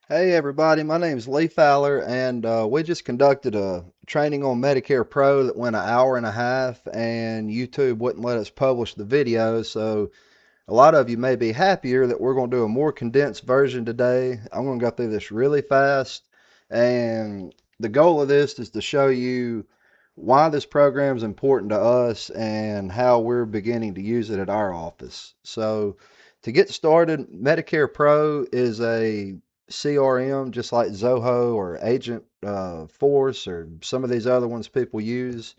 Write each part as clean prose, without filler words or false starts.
Hey everybody, my name's Lee Fowler, and we just conducted a training on Medicare Pro that went an hour and a half, and YouTube wouldn't let us publish the video, so a lot of you may be happier that we're going to do a more condensed version today. I'm going to go through this really fast, and the goal of this is to show you why this program is important to us and how we're beginning to use it at our office. So, to get started, Medicare Pro is a CRM just like Zoho or Agent Force or some of these other ones people use.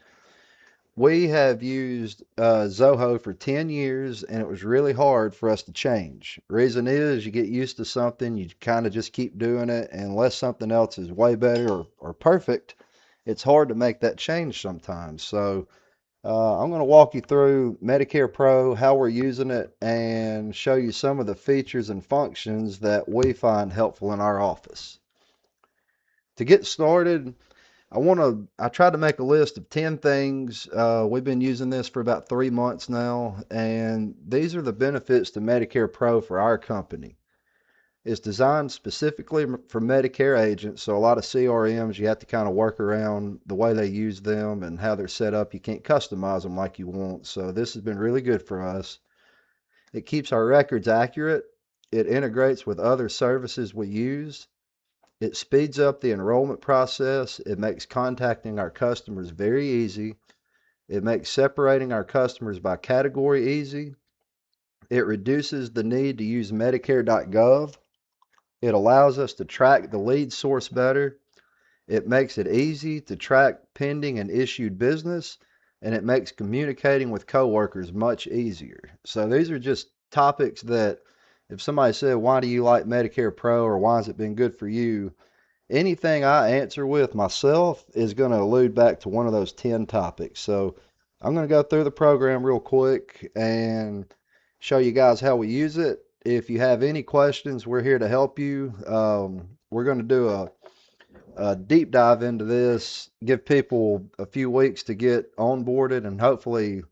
We have used Zoho for 10 years and it was really hard for us to change. Reason is you get used to something, you kind of just keep doing it, and unless something else is way better or perfect, it's hard to make that change sometimes. So I'm going to walk you through Medicare Pro, how we're using it, and show you some of the features and functions that we find helpful in our office. To get started, I tried to make a list of 10 things. We've been using this for about 3 months now, and these are the benefits to Medicare Pro for our company. It's designed specifically for Medicare agents, so a lot of CRMs you have to kind of work around the way they use them and how they're set up. You can't customize them like you want, so this has been really good for us. It keeps our records accurate. It integrates with other services we use. It speeds up the enrollment process. It makes contacting our customers very easy. It makes separating our customers by category easy. It reduces the need to use Medicare.gov. It allows us to track the lead source better. It makes it easy to track pending and issued business, and it makes communicating with coworkers much easier. So these are just topics that if somebody said, "Why do you like Medicare Pro?" or "Why has it been good for you?" anything I answer with myself is going to allude back to one of those 10 topics. So I'm going to go through the program real quick and show you guys how we use it. If you have any questions, we're here to help you. We're going to do a deep dive into this, give people a few weeks to get onboarded, and hopefully,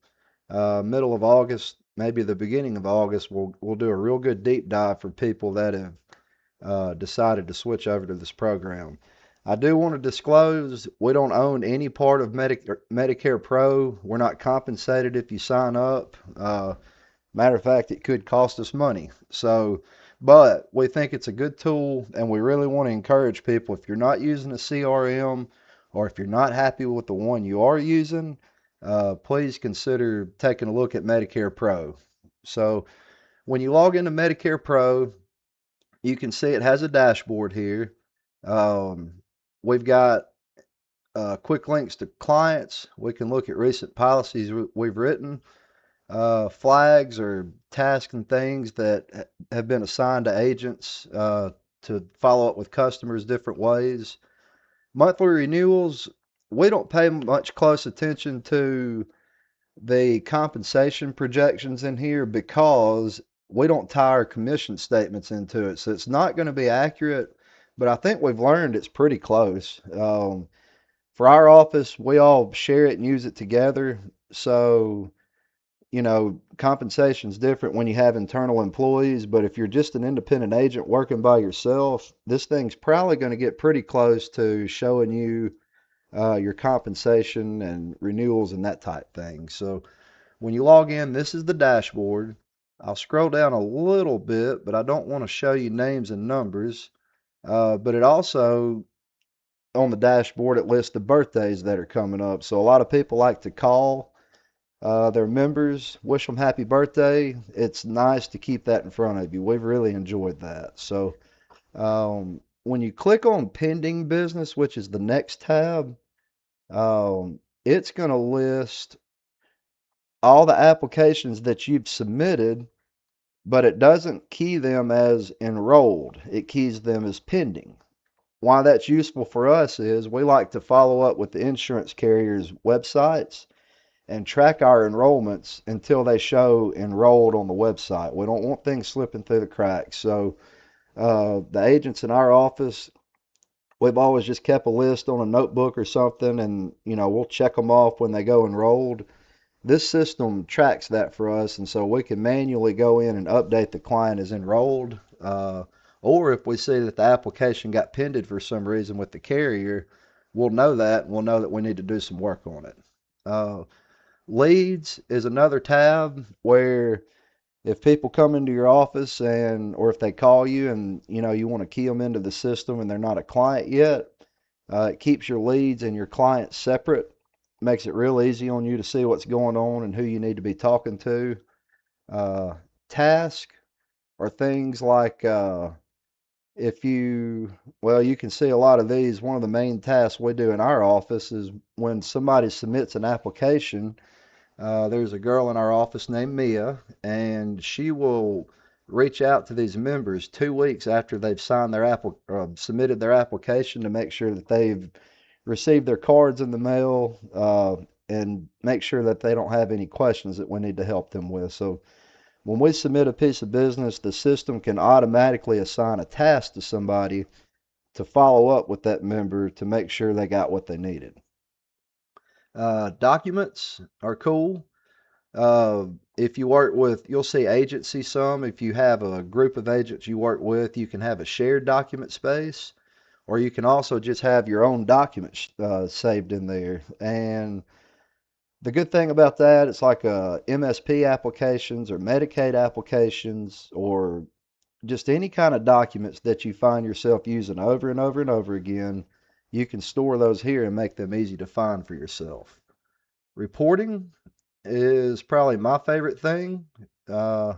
middle of August, maybe the beginning of August, we'll do a real good deep dive for people that have decided to switch over to this program. I do want to disclose we don't own any part of Medicare Pro. We're not compensated if you sign up. Matter of fact, it could cost us money. So, but we think it's a good tool, and we really want to encourage people. If you're not using a CRM, or if you're not happy with the one you are using, please consider taking a look at Medicare Pro. So, when you log into Medicare Pro, you can see it has a dashboard here. Um, we've got quick links to clients. We can look at recent policies we've written, flags or tasks and things that have been assigned to agents to follow up with customers different ways. Monthly renewals, we don't pay much close attention to the compensation projections in here because we don't tie our commission statements into it. So it's not going to be accurate, but I think we've learned it's pretty close. For our office, we all share it and use it together. So, compensation's different when you have internal employees, but if you're just an independent agent working by yourself, this thing's probably going to get pretty close to showing you your compensation and renewals and that type thing. So, when you log in, this is the dashboard. I'll scroll down a little bit, but I don't want to show you names and numbers. But it also, on the dashboard, it lists the birthdays that are coming up. So a lot of people like to call their members, wish them happy birthday. It's nice to keep that in front of you. We've really enjoyed that. So when you click on pending business, which is the next tab, it's going to list all the applications that you've submitted, but it doesn't key them as enrolled. It keys them as pending. Why that's useful for us is we like to follow up with the insurance carriers' websites and track our enrollments until they show enrolled on the website. We don't want things slipping through the cracks. So the agents in our office, we've always just kept a list on a notebook or something, and we'll check them off when they go enrolled. This system tracks that for us, and so we can manually go in and update the client as enrolled, Or if we see that the application got pended for some reason with the carrier, we'll know that and we'll know that we need to do some work on it. Uh, Leads is another tab where if people come into your office and or if they call you and you want to key them into the system and they're not a client yet, it keeps your leads and your clients separate. Makes it real easy on you to see what's going on and who you need to be talking to. Uh, Task are things like if you, well, you can see a lot of these. One of the main tasks we do in our office is when somebody submits an application. There's a girl in our office named Mia, and she will reach out to these members 2 weeks after they've signed their submitted their application to make sure that they've received their cards in the mail, and make sure that they don't have any questions that we need to help them with. So when we submit a piece of business, the system can automatically assign a task to somebody to follow up with that member to make sure they got what they needed. Documents are cool. If you work with, you'll see agency some. If you have a group of agents you work with, you can have a shared document space, or you can also just have your own documents saved in there. And the good thing about that, it's like MSP applications or Medicaid applications or just any kind of documents that you find yourself using over and over and over again. You can store those here and make them easy to find for yourself. Reporting is probably my favorite thing. Uh,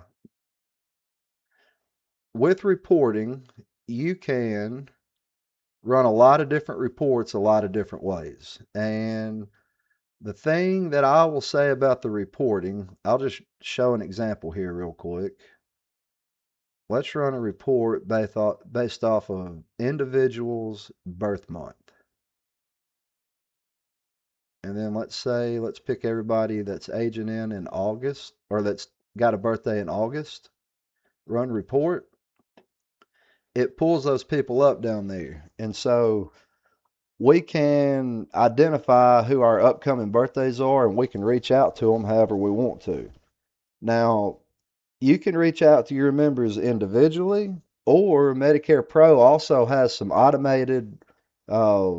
with reporting, you can run a lot of different reports a lot of different ways. And the thing that I will say about the reporting, I'll just show an example here real quick. Let's run a report based off of individual's birth month. And then let's pick everybody that's aging in August or that's got a birthday in August. Run report. It pulls those people up down there. And so we can identify who our upcoming birthdays are and we can reach out to them however we want to. Now, you can reach out to your members individually, or Medicare Pro also has some automated uh,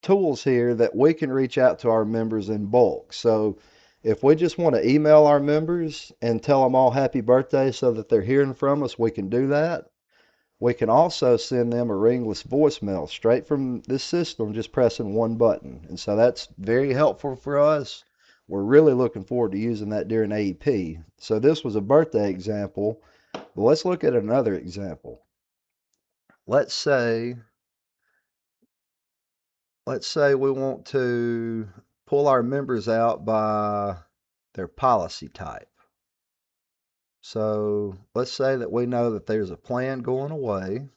tools here that we can reach out to our members in bulk. So if we just want to email our members and tell them all happy birthday so that they're hearing from us, we can do that. We can also send them a ringless voicemail straight from this system, just pressing one button. And so that's very helpful for us. We're really looking forward to using that during AEP. So this was a birthday example, but let's look at another example. Let's say, let's say we want to pull our members out by their policy type. So let's say that we know that there's a plan going away.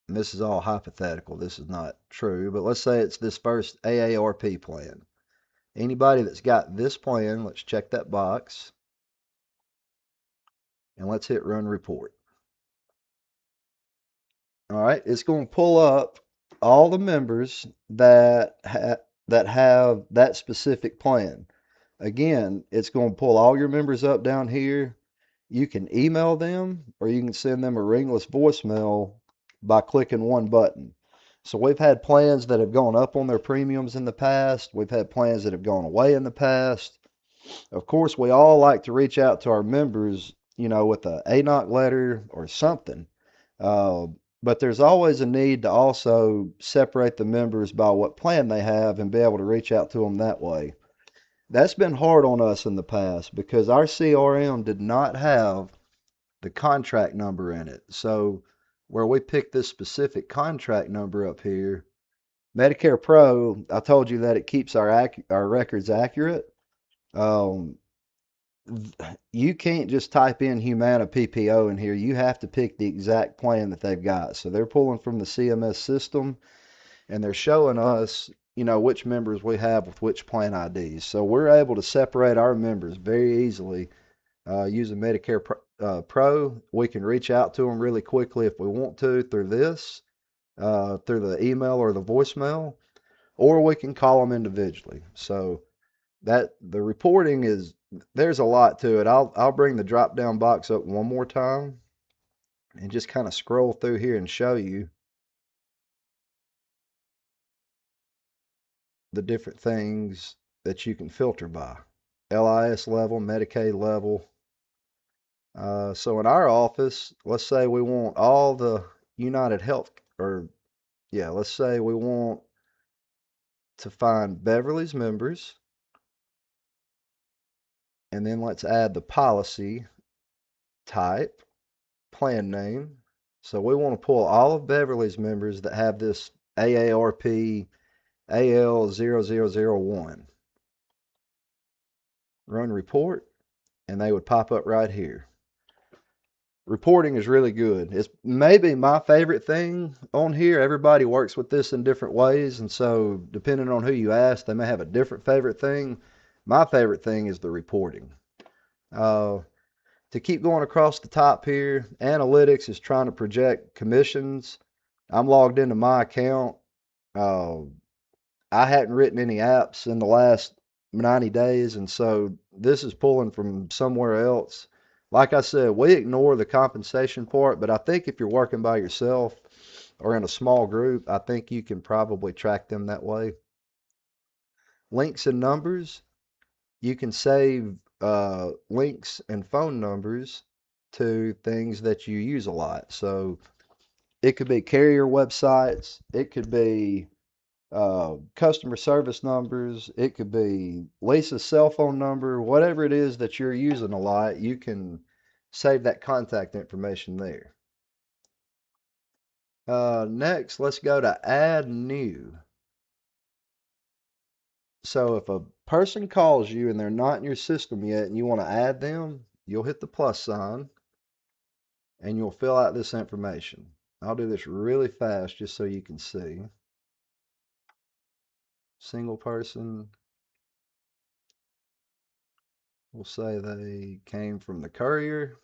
And this is all hypothetical, this is not true, but let's say it's this first AARP plan. Anybody that's got this plan, let's check that box and let's hit run report. All right, it's going to pull up all the members that have that specific plan. Again, it's going to pull all your members up down here. You can email them or you can send them a ringless voicemail by clicking one button. So we've had plans that have gone up on their premiums in the past. We've had plans that have gone away in the past. Of course, we all like to reach out to our members, with a ANOC letter or something. Uh, but there's always a need to also separate the members by what plan they have and be able to reach out to them that way. That's been hard on us in the past because our CRM did not have the contract number in it. So where we pick this specific contract number up here, Medicare Pro, I told you that it keeps our records accurate. Um, you can't just type in Humana PPO in here. You have to pick the exact plan that they've got. So they're pulling from the CMS system and they're showing us, which members we have with which plan IDs. So we're able to separate our members very easily using Medicare Pro. We can reach out to them really quickly if we want to through this, through the email or the voicemail, or we can call them individually. So that the reporting is there's a lot to it. I'll bring the drop down box up one more time. and just kind of scroll through here and show you the different things that you can filter by. LIS level, Medicaid level. So in our office, let's say we want all the United Health, or yeah, let's say we want to find Beverly's members, and then let's add the policy type, plan name. So we want to pull all of Beverly's members that have this AARP AL0001. Run report, and they would pop up right here. Reporting is really good. It's maybe my favorite thing on here. Everybody works with this in different ways, and so depending on who you ask, they may have a different favorite thing. My favorite thing is the reporting. Uh, to keep going across the top here, analytics is trying to project commissions. I'm logged into my account. Uh, I hadn't written any apps in the last 90 days, and so this is pulling from somewhere else. Like I said, we ignore the compensation part, but I think if you're working by yourself or in a small group, I think you can probably track them that way. Links and numbers, you can save links and phone numbers to things that you use a lot. So it could be carrier websites, it could be customer service numbers. It could be Lisa's cell phone number, whatever it is that you're using a lot, you can save that contact information there. Next, let's go to add new. So if a person calls you and they're not in your system yet and you want to add them, you'll hit the plus sign and you'll fill out this information. I'll do this really fast just so you can see. Single person, we'll say they came from the courier.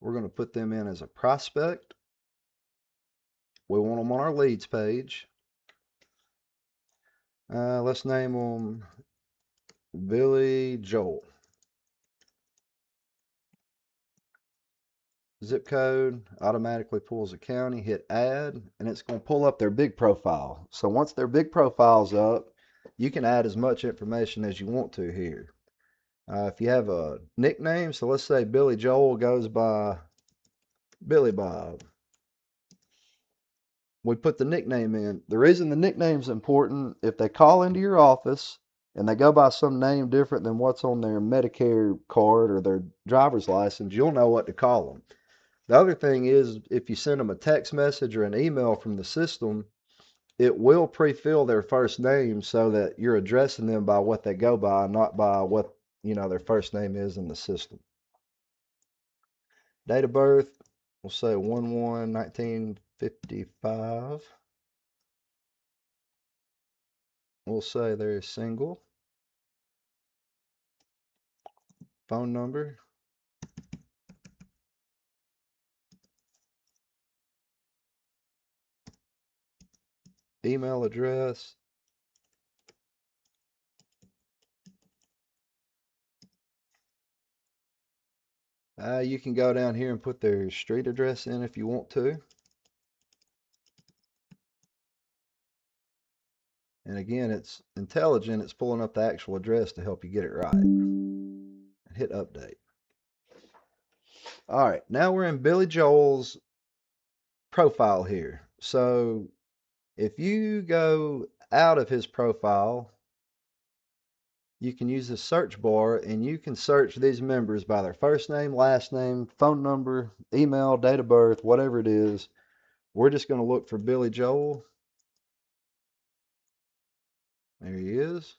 We're going to put them in as a prospect. We want them on our leads page. Let's name them Billy Joel. Zip code automatically pulls a county. Hit add, and it's going to pull up their big profile. So once their big profile's up, you can add as much information as you want to here. If you have a nickname, so let's say Billy Joel goes by Billy Bob. We put the nickname in. The reason the nickname's important, if they call into your office and they go by some name different than what's on their Medicare card or their driver's license, you'll know what to call them. The other thing is, if you send them a text message or an email from the system, it will pre-fill their first name so that you're addressing them by what they go by, not by what, their first name is in the system. Date of birth, we'll say 1/1/1955. We'll say they're single. Phone number. Email address. You can go down here and put their street address in if you want to. And again, it's intelligent. It's pulling up the actual address to help you get it right. Hit update. All right, now we're in Billy Joel's profile here. So if you go out of his profile, you can use the search bar and you can search these members by their first name, last name, phone number, email, date of birth, whatever it is. We're just going to look for Billy Joel. There he is.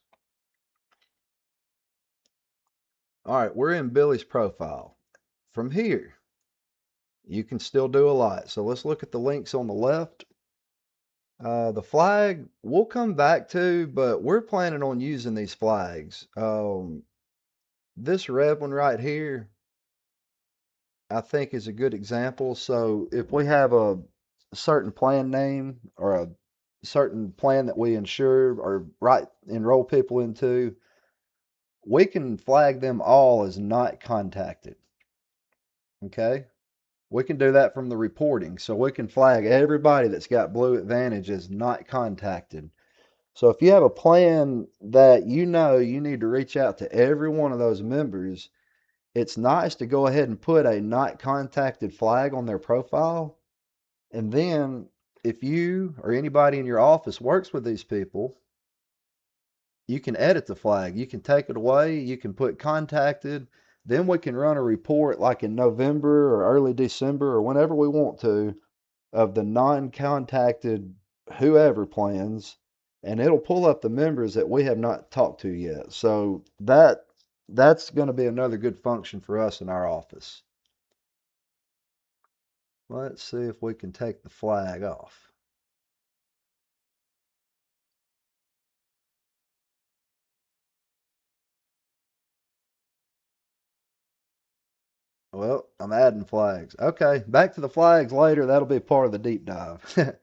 All right, we're in Billy's profile. From here, you can still do a lot. So let's look at the links on the left. The flag we'll come back to, but we're planning on using these flags. This red one right here, I think is a good example. So if we have a certain plan name or a certain plan that we insure or enroll people into, we can flag them all as not contacted. Okay. We can do that from the reporting. So we can flag everybody that's got Blue Advantage as not contacted. So if you have a plan that you know you need to reach out to every one of those members, it's nice to go ahead and put a not contacted flag on their profile. And then if you or anybody in your office works with these people, you can edit the flag. You can take it away. You can put contacted. Then we can run a report like in November or early December or whenever we want to of the non-contacted whoever plans, and it'll pull up the members that we have not talked to yet. So that's going to be another good function for us in our office. Let's see if we can take the flag off. Well, I'm adding flags. Okay, back to the flags later. That'll be part of the deep dive.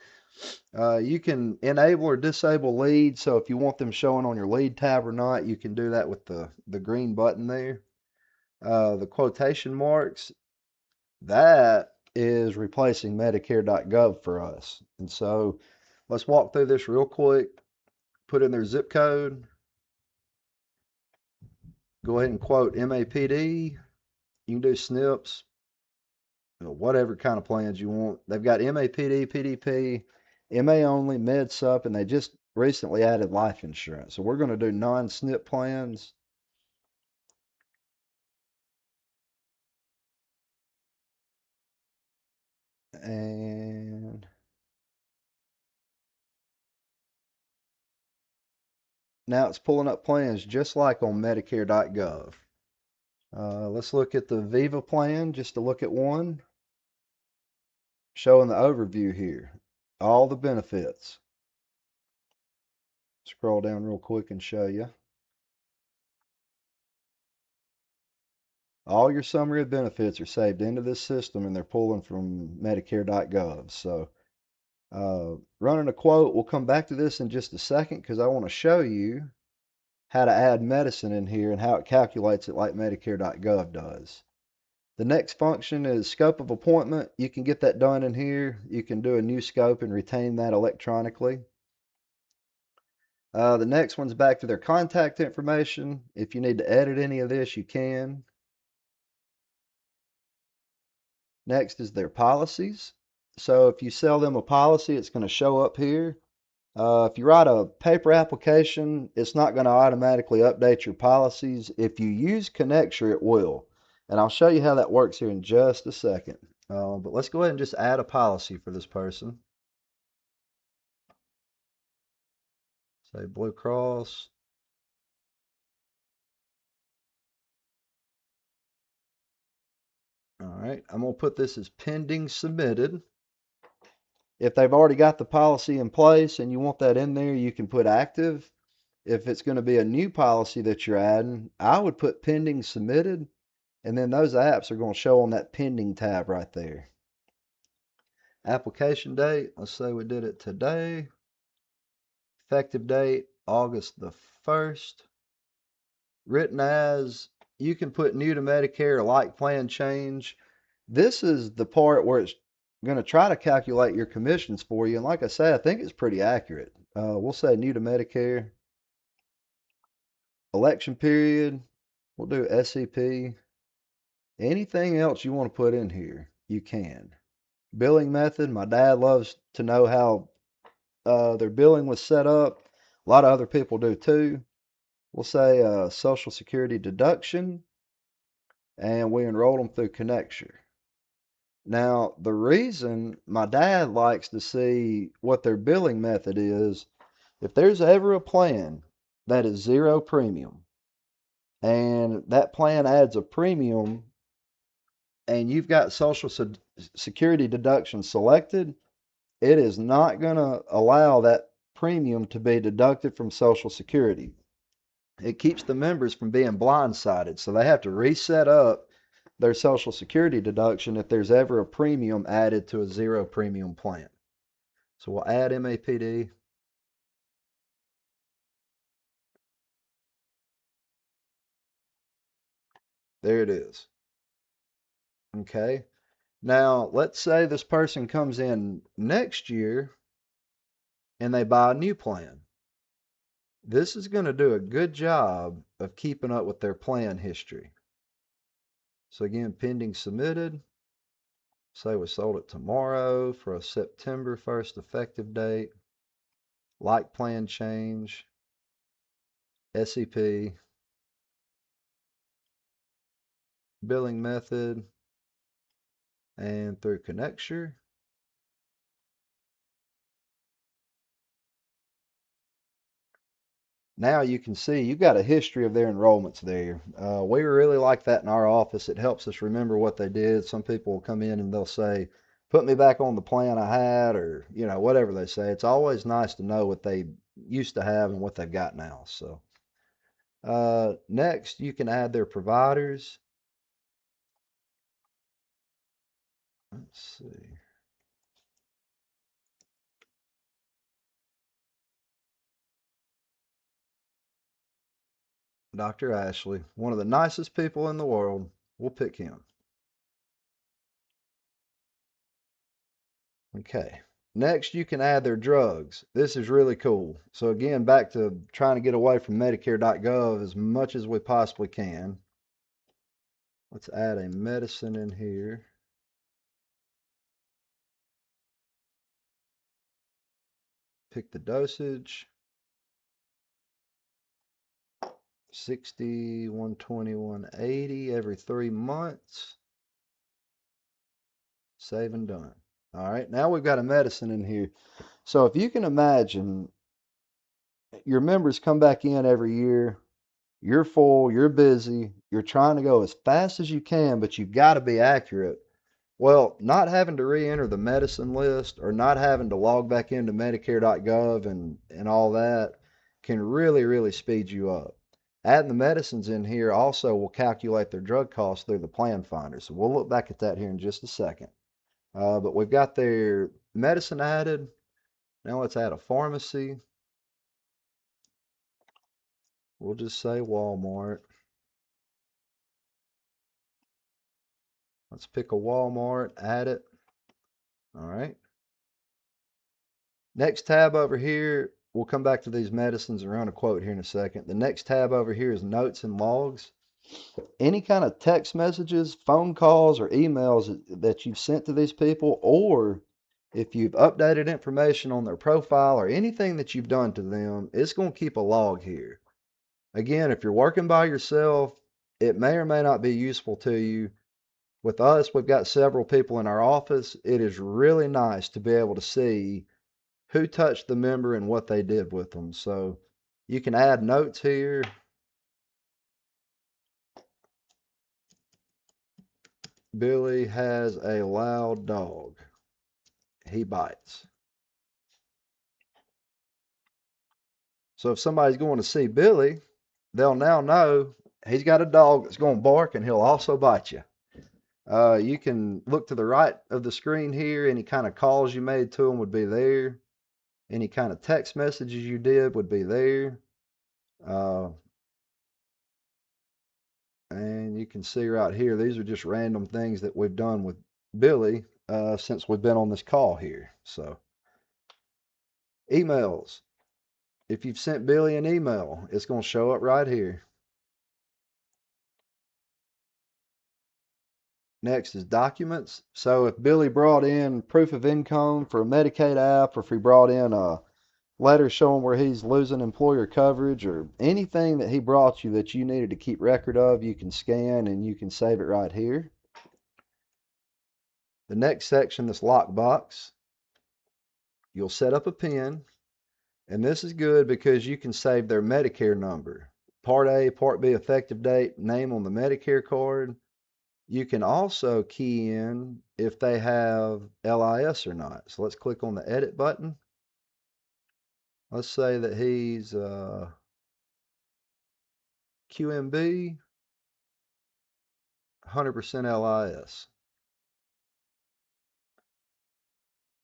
You can enable or disable leads. So if you want them showing on your lead tab or not, you can do that with the green button there. The quotation marks, that is replacing Medicare.gov for us. And so let's walk through this real quick. Put in their zip code. Go ahead and quote MAPD. You can do SNPs, whatever kind of plans you want. They've got MAPD, PDP, MA only, Med Sup, and they just recently added life insurance. So we're going to do non-SNP plans. And now it's pulling up plans just like on Medicare.gov. Let's look at the Viva plan just to look at one. Showing the overview here. All the benefits. Scroll down real quick and show you. All your summary of benefits are saved into this system and they're pulling from Medicare.gov. So running a quote, we'll come back to this in just a second because I want to show you how to add medicine in here and how it calculates it like Medicare.gov does. The next function is scope of appointment. You can get that done in here. You can do a new scope and retain that electronically. The next one's back to their contact information. If you need to edit any of this, you can. Next is their policies. So if you sell them a policy, it's going to show up here. If you write a paper application, it's not going to automatically update your policies. If you use Connecture, it will. And I'll show you how that works here in just a second. But let's go ahead and just add a policy for this person. Say Blue Cross. All right, I'm going to put this as pending submitted. If they've already got the policy in place and you want that in there, you can put active. If it's going to be a new policy that you're adding, I would put pending submitted, and then those apps are going to show on that pending tab right there. Application date, let's say we did it today. Effective date, August the 1st. Written as, you can put new to Medicare, like plan change. This is the part where it's going to try to calculate your commissions for you. And like I say, I think it's pretty accurate. We'll say new to Medicare. Election period, we'll do SEP. Anything else you want to put in here, you can. Billing method, my dad loves to know how their billing was set up. A lot of other people do too. We'll say Social Security deduction, and we enrolled them through Connecture. Now, the reason my dad likes to see what their billing method is, if there's ever a plan that is zero premium, and that plan adds a premium, and you've got Social Security deduction selected, it is not going to allow that premium to be deducted from Social Security. It keeps the members from being blindsided, so they have to reset up their Social Security deduction if there's ever a premium added to a zero premium plan. So we'll add MAPD. There it is. Okay. Now, let's say this person comes in next year and they buy a new plan. This is going to do a good job of keeping up with their plan history. So again, pending submitted. Say we sold it tomorrow for a September 1st effective date. Like plan change. SEP. Billing method. And through Connecture. Now you can see you got a history of their enrollments there. We really like that in our office. It helps us remember what they did. Some people will come in and they'll say, put me back on the plan I had, or, whatever they say. It's always nice to know what they used to have and what they've got now. So, next, you can add their providers. Let's see. Dr. Ashley, one of the nicest people in the world. We'll pick him. Okay. Next, you can add their drugs. This is really cool. So again, back to trying to get away from Medicare.gov as much as we possibly can. Let's add a medicine in here. Pick the dosage. 60, 120, 180 every 3 months. Save and done. All right, now we've got a medicine in here. So if you can imagine, your members come back in every year. You're full, you're busy, you're trying to go as fast as you can, but you got to be accurate. Well, not having to re-enter the medicine list or not having to log back into Medicare.gov and all that can really, really speed you up. Adding the medicines in here also will calculate their drug costs through the plan finder. So we'll look back at that here in just a second. But we've got their medicine added. Now let's add a pharmacy. We'll just say Walmart. Let's pick a Walmart, add it. All right. Next tab over here, we'll come back to these medicines and run a quote here in a second. The next tab over here is notes and logs. Any kind of text messages, phone calls, or emails that you've sent to these people, or if you've updated information on their profile or anything that you've done to them, it's going to keep a log here. Again, if you're working by yourself, it may or may not be useful to you. With us, we've got several people in our office. It is really nice to be able to see who touched the member and what they did with them. So you can add notes here. Billy has a loud dog. He bites. So if somebody's going to see Billy, they'll now know he's got a dog that's going to bark and he'll also bite you. You can look to the right of the screen here. Any kind of calls you made to him would be there. Any kind of text messages you did would be there. Uh, and you can see right here, these are just random things that we've done with Billy since we've been on this call here. So, emails. If you've sent Billy an email, it's going to show up right here. Next is documents. So if Billy brought in proof of income for a Medicaid app, or if he brought in a letter showing where he's losing employer coverage, or anything that he brought you that you needed to keep record of, you can scan and you can save it right here. The next section, this lockbox, you'll set up a PIN, and this is good because you can save their Medicare number, Part A, Part B effective date, name on the Medicare card. You can also key in if they have LIS or not. So let's click on the edit button. Let's say that he's QMB, 100% LIS.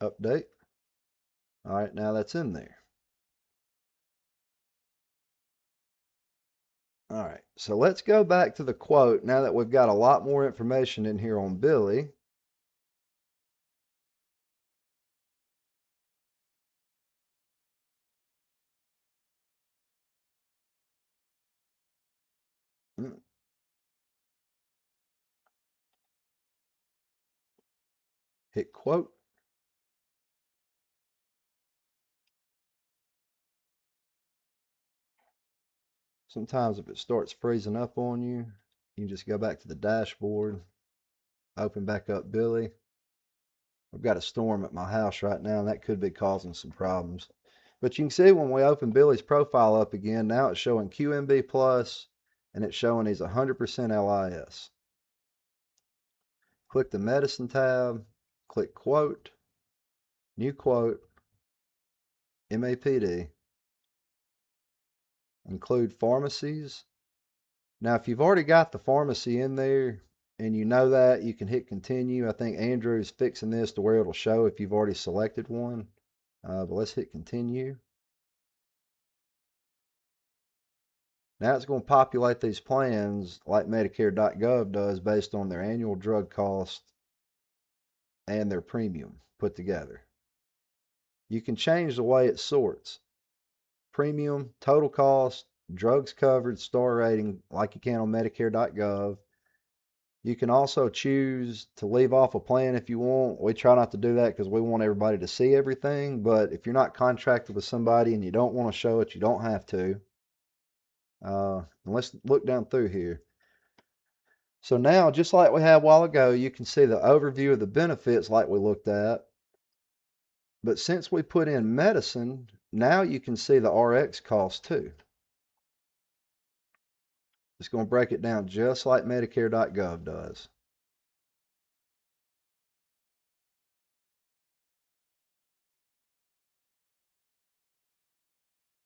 Update. All right, now that's in there. All right, so let's go back to the quote now that we've got a lot more information in here on Billy. hit quote. Sometimes if it starts freezing up on you, you can just go back to the dashboard, open back up Billy. I've got a storm at my house right now, and that could be causing some problems. But you can see when we open Billy's profile up again, now it's showing QMB plus, and it's showing he's 100% LIS. Click the medicine tab, click quote, new quote, MAPD, include pharmacies. Now, if you've already got the pharmacy in there and you know that, you can hit continue. I think Andrew's fixing this to where it'll show if you've already selected one. But let's hit continue. Now it's going to populate these plans like Medicare.gov does based on their annual drug cost and their premium put together. You can change the way it sorts. Premium, total cost, drugs covered, star rating like you can on Medicare.gov. You can also choose to leave off a plan if you want. We try not to do that because we want everybody to see everything. But if you're not contracted with somebody and you don't want to show it, you don't have to. Let's look down through here. So now, just like we had a while ago, you can see the overview of the benefits like we looked at. But since we put in medicine, now you can see the RX cost too. It's going to break it down just like Medicare.gov does.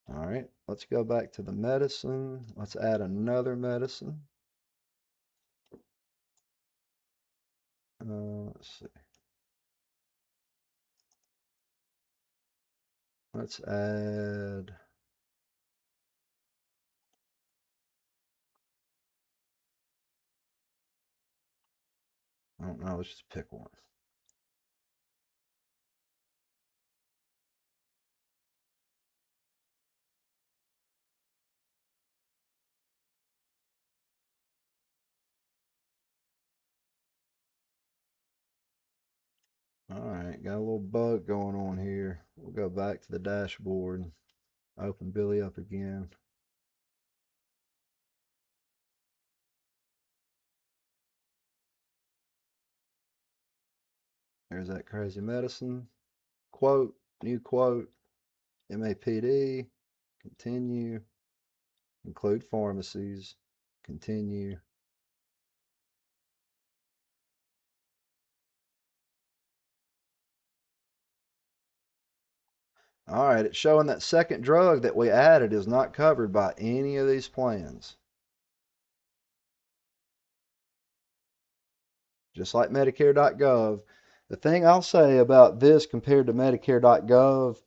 All right, let's go back to the medicine. Let's add another medicine. Let's see. Let's add. I don't know. Let's just pick one. All right, got a little bug going on here. We'll go back to the dashboard. Open Billy up again. There's that crazy medicine. Quote, new quote, MAPD, continue, include pharmacies, continue. All right, it's showing that second drug that we added is not covered by any of these plans. Just like Medicare.gov. The thing I'll say about this compared to Medicare.gov,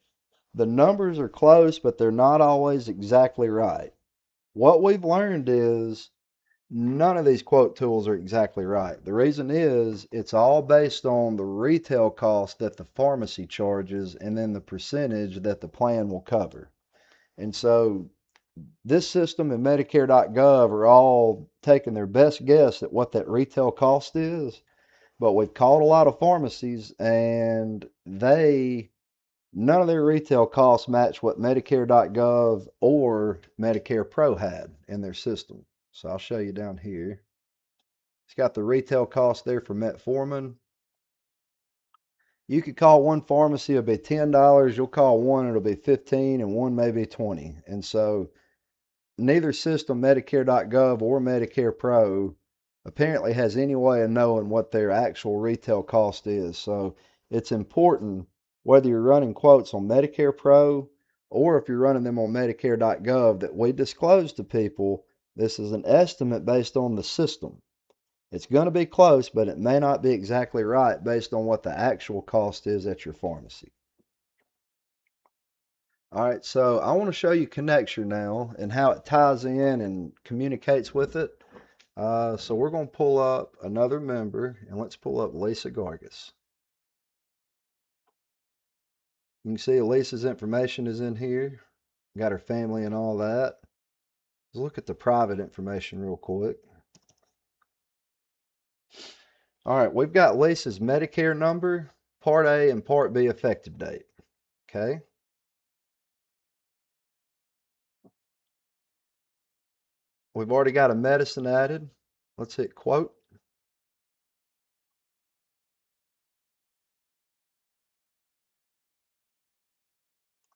the numbers are close, but they're not always exactly right. What we've learned is none of these quote tools are exactly right. The reason is it's all based on the retail cost that the pharmacy charges and then the percentage that the plan will cover. And so this system and Medicare.gov are all taking their best guess at what that retail cost is. But we've called a lot of pharmacies and none of their retail costs match what Medicare.gov or Medicare Pro had in their system. So I'll show you down here. It's got the retail cost there for metformin. You could call one pharmacy, it'll be $10. You'll call one, it'll be 15, and one may be 20. And so neither system, Medicare.gov or Medicare Pro, apparently has any way of knowing what their actual retail cost is. So it's important whether you're running quotes on Medicare Pro or if you're running them on Medicare.gov that we disclose to people this is an estimate based on the system. It's going to be close, but it may not be exactly right based on what the actual cost is at your pharmacy. All right, so I want to show you Connecture now and how it ties in and communicates with it. So we're going to pull up another member, and let's pull up Lisa Gargas. You can see Lisa's information is in here. Got her family and all that. Let's look at the private information real quick. All right, we've got Lisa's Medicare number. Part A and Part B effective date. Okay. We've already got a medicine added. Let's hit quote.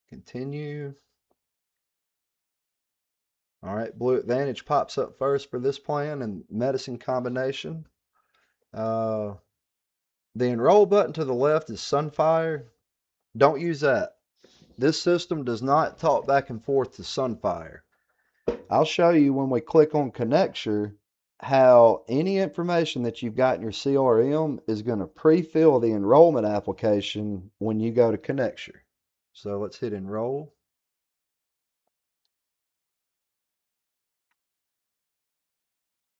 Continue. All right, Blue Advantage pops up first for this plan and medicine combination. Uh, the enroll button to the left is Sunfire. Don't use that. This system does not talk back and forth to Sunfire. I'll show you when we click on Connecture how any information that you've got in your CRM is going to pre-fill the enrollment application when you go to Connecture. So let's hit enroll.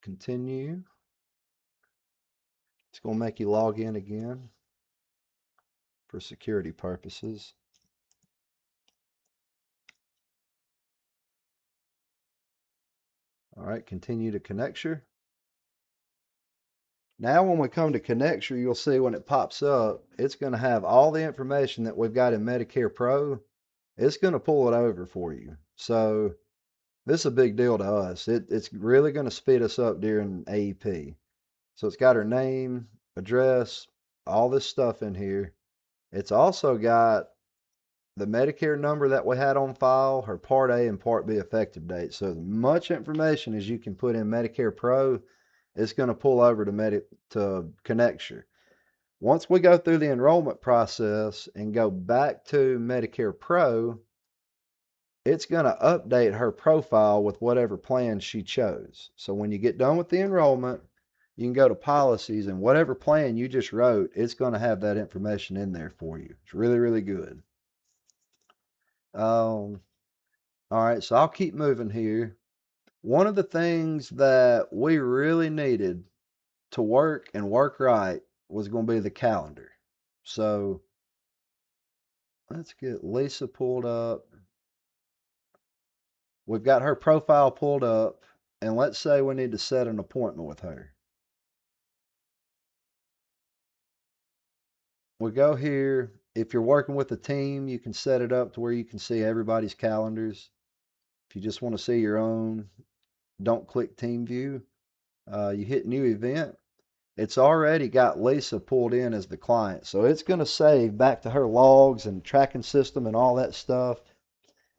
Continue. It's going to make you log in again for security purposes. All right, continue to Connecture. Now when we come to Connecture, you'll see when it pops up, it's going to have all the information that we've got in Medicare Pro. It's going to pull it over for you. So this is a big deal to us. It's really going to speed us up during AEP. So it's got her name, address, all this stuff in here. It's also got the Medicare number that we had on file, her Part A and Part B effective date. So as much information as you can put in Medicare Pro, it's going to pull over to Connecture. Once we go through the enrollment process and go back to Medicare Pro, it's going to update her profile with whatever plan she chose. So when you get done with the enrollment, you can go to policies and whatever plan you just wrote, it's going to have that information in there for you. It's really, really good. All right, so I'll keep moving here. One of the things that we really needed to work and work right was going to be the calendar. So let's get Lisa pulled up. We've got her profile pulled up, and let's say we need to set an appointment with her. We go here. If you're working with a team, you can set it up to where you can see everybody's calendars. If you just want to see your own, don't click Team View. You hit New Event. It's already got Lisa pulled in as the client, so it's going to save back to her logs and tracking system and all that stuff.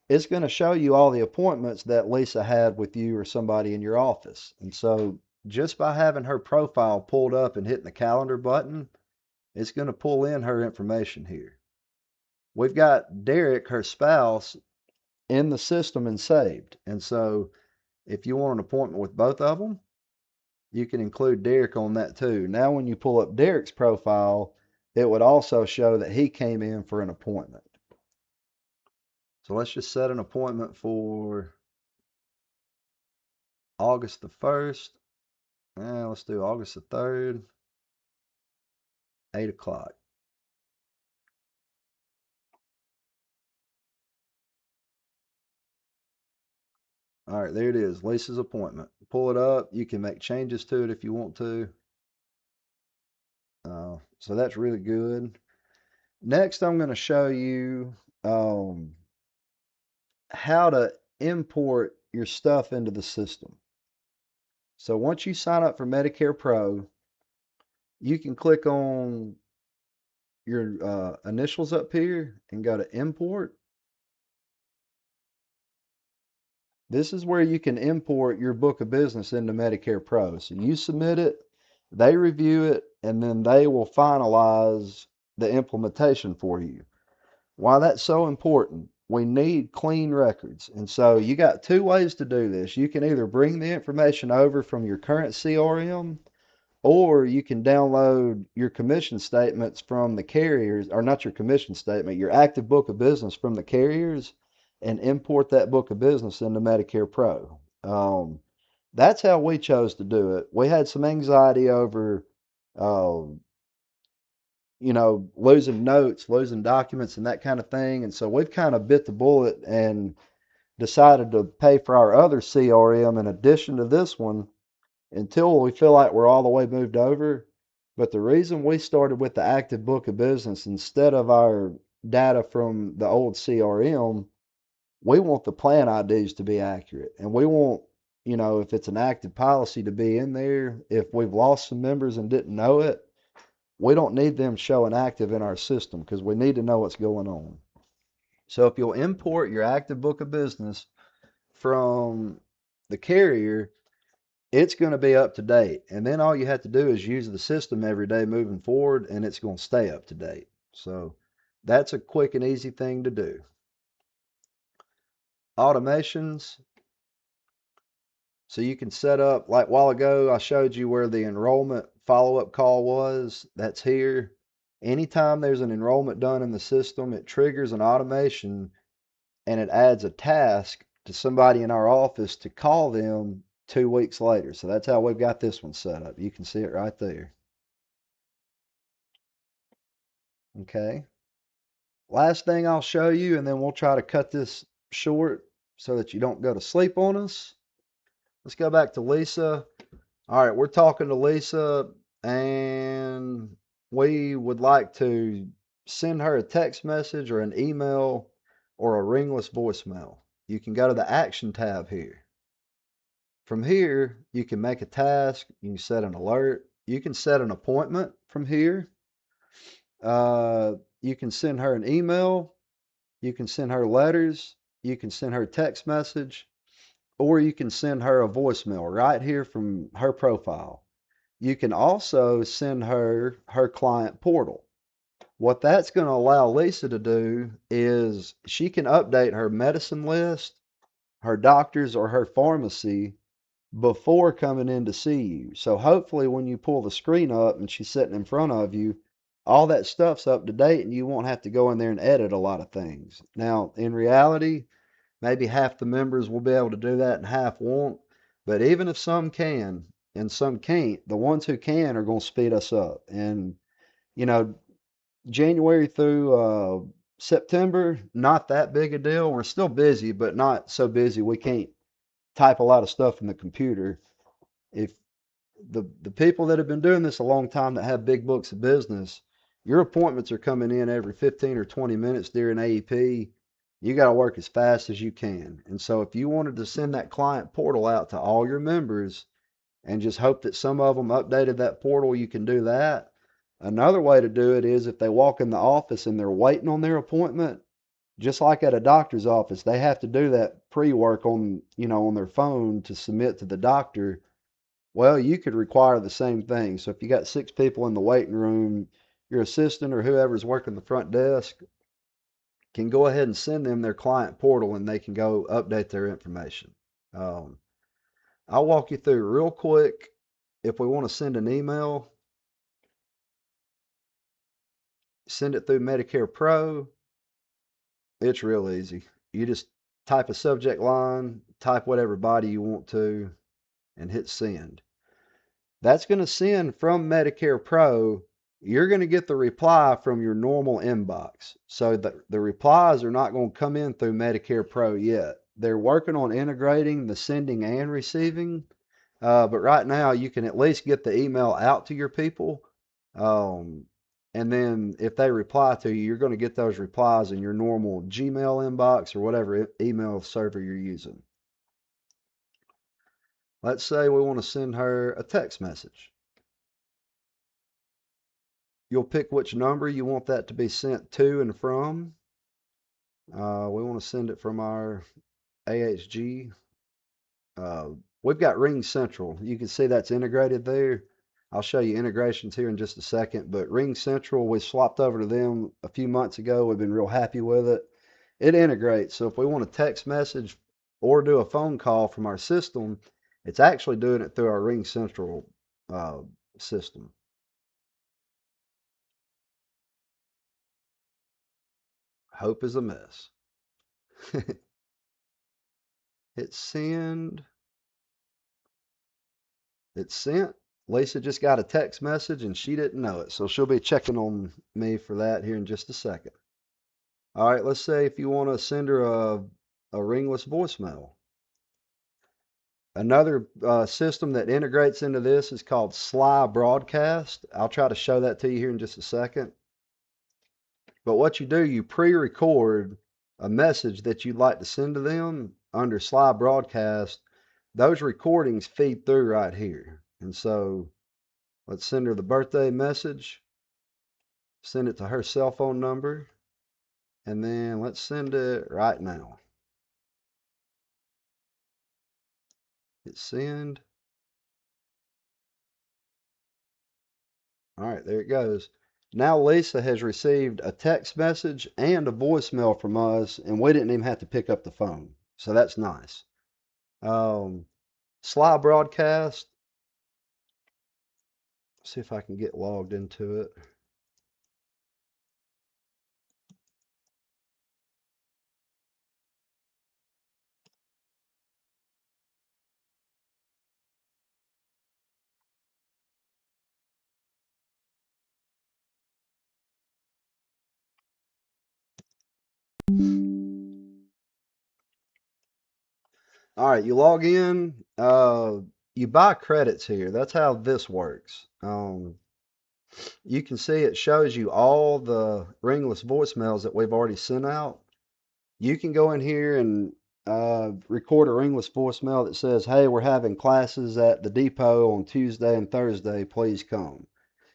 It's going to show you all the appointments that Lisa had with you or somebody in your office. And so just by having her profile pulled up and hitting the calendar button, it's going to pull in her information here. We've got Derek, her spouse, in the system and saved. And so if you want an appointment with both of them, you can include Derek on that too. Now, when you pull up Derek's profile, it would also show that he came in for an appointment. So let's just set an appointment for August the 1st. Let's do August the 3rd, 8 o'clock. All right, there it is, Lisa's appointment. Pull it up. You can make changes to it if you want to. So that's really good. Next, I'm going to show you how to import your stuff into the system. So once you sign up for Medicare Pro, you can click on your initials up here and go to import. This is where you can import your book of business into Medicare Pro. So you submit it, they review it, and then they will finalize the implementation for you. Why that's so important, we need clean records. And so you got two ways to do this. You can either bring the information over from your current CRM, or you can download your commission statements from the carriers, or not your commission statement, your active book of business from the carriers, and import that book of business into Medicare Pro. That's how we chose to do it. We had some anxiety over, uh, losing notes, losing documents, and that kind of thing. And so we've kind of bit the bullet and decided to pay for our other CRM in addition to this one until we feel like we're all the way moved over. But the reason we started with the active book of business instead of our data from the old CRM, we want the plan IDs to be accurate. And we want, if it's an active policy to be in there. If we've lost some members and didn't know it, we don't need them showing active in our system because we need to know what's going on. So if you'll import your active book of business from the carrier, it's going to be up to date. And then all you have to do is use the system every day moving forward, and it's going to stay up to date. So that's a quick and easy thing to do. Automations. So you can set up, like a while ago, I showed you where the enrollment follow-up call was. That's here. Anytime there's an enrollment done in the system, it triggers an automation and it adds a task to somebody in our office to call them 2 weeks later. So that's how we've got this one set up. You can see it right there. Okay. Last thing I'll show you, and then we'll try to cut this short so that you don't go to sleep on us. Let's go back to Lisa. All right, we're talking to Lisa, and we would like to send her a text message or an email or a ringless voicemail. You can go to the Action tab here. From here, you can make a task, you can set an alert, you can set an appointment from here. You can send her an email, you can send her letters, you can send her a text message, or you can send her a voicemail right here from her profile. You can also send her her client portal. What that's going to allow Lisa to do is she can update her medicine list, her doctors, or her pharmacy before coming in to see you. So hopefully when you pull the screen up and she's sitting in front of you, all that stuff's up to date and you won't have to go in there and edit a lot of things. Now, in reality, maybe half the members will be able to do that and half won't. But even if some can and some can't, the ones who can are going to speed us up. And, you know, January through September, not that big a deal. We're still busy, but not so busy we can't type a lot of stuff in the computer. If the people that have been doing this a long time that have big books of business, your appointments are coming in every 15 or 20 minutes during AEP. You got to work as fast as you can. And so if you wanted to send that client portal out to all your members and just hope that some of them updated that portal, you can do that. Another way to do it is if they walk in the office and they're waiting on their appointment, just like at a doctor's office, they have to do that pre-work on, on their phone to submit to the doctor. Well, you could require the same thing. So if you got 6 people in the waiting room, your assistant or whoever's working the front desk can go ahead and send them their client portal and they can go update their information. Um, I'll walk you through real quick. If we want to send an email, send it through Medicare Pro. It's real easy. You just type a subject line, type whatever body you want to, and hit send. That's going to send from Medicare Pro. You're going to get the reply from your normal inbox. So the replies are not going to come in through Medicare Pro yet. They're working on integrating the sending and receiving. But right now, you can at least get the email out to your people. Um, and then if they reply to you, you're going to get those replies in your normal Gmail inbox or whatever email server you're using. Let's say we want to send her a text message. You'll pick which number you want that to be sent to and from. We want to send it from our AHG. Uh, we've got Ring Central. You can see that's integrated there. I'll show you integrations here in just a second, but Ring Central, we swapped over to them a few months ago. We've been real happy with it. It integrates. So if we want a text message or do a phone call from our system, it's actually doing it through our Ring Central system. Hope is a mess. Hit send. It's sent. Lisa just got a text message and she didn't know it. So she'll be checking on me for that here in just a second. All right, let's say if you want to send her a ringless voicemail. Another system that integrates into this is called Sly Broadcast. I'll try to show that to you here in just a second. But what you do, you pre-record a message that you'd like to send to them under Sly Broadcast. Those recordings feed through right here. And so let's send her the birthday message, send it to her cell phone number, and then let's send it right now. Hit send. All right, there it goes. Now Lisa has received a text message and a voicemail from us, and we didn't even have to pick up the phone. So that's nice. Um, Sly Broadcast. See if I can get logged into it. All right, you log in. You buy credits here. That's how this works. You can see it shows you all the ringless voicemails that we've already sent out. You can go in here and record a ringless voicemail that says, "Hey, we're having classes at the depot on Tuesday and Thursday. Please come."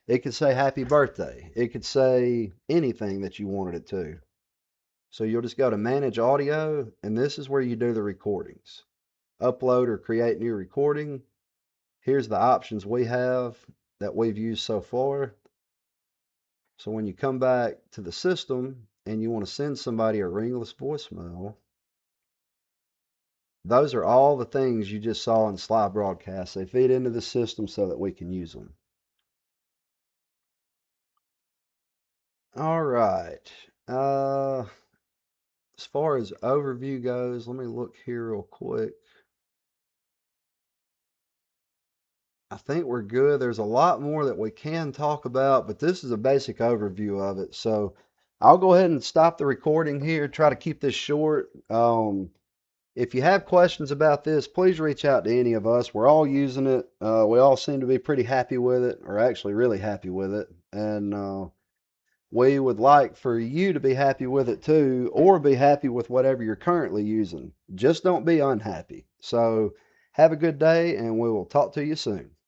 It could say "Happy Birthday." It could say anything that you wanted it to. So you'll just go to Manage Audio, and this is where you do the recordings. Upload or create new recording. Here's the options we have that we've used so far. So when you come back to the system and you want to send somebody a ringless voicemail, those are all the things you just saw in Sly Broadcast. They feed into the system so that we can use them. All right. As far as overview goes, let me look here real quick. I think we're good. There's a lot more that we can talk about, but this is a basic overview of it. So I'll go ahead and stop the recording here, try to keep this short. If you have questions about this, please reach out to any of us. We're all using it. We all seem to be pretty happy with it, or actually really happy with it. And we would like for you to be happy with it too, or be happy with whatever you're currently using. Just don't be unhappy. So have a good day, and we will talk to you soon.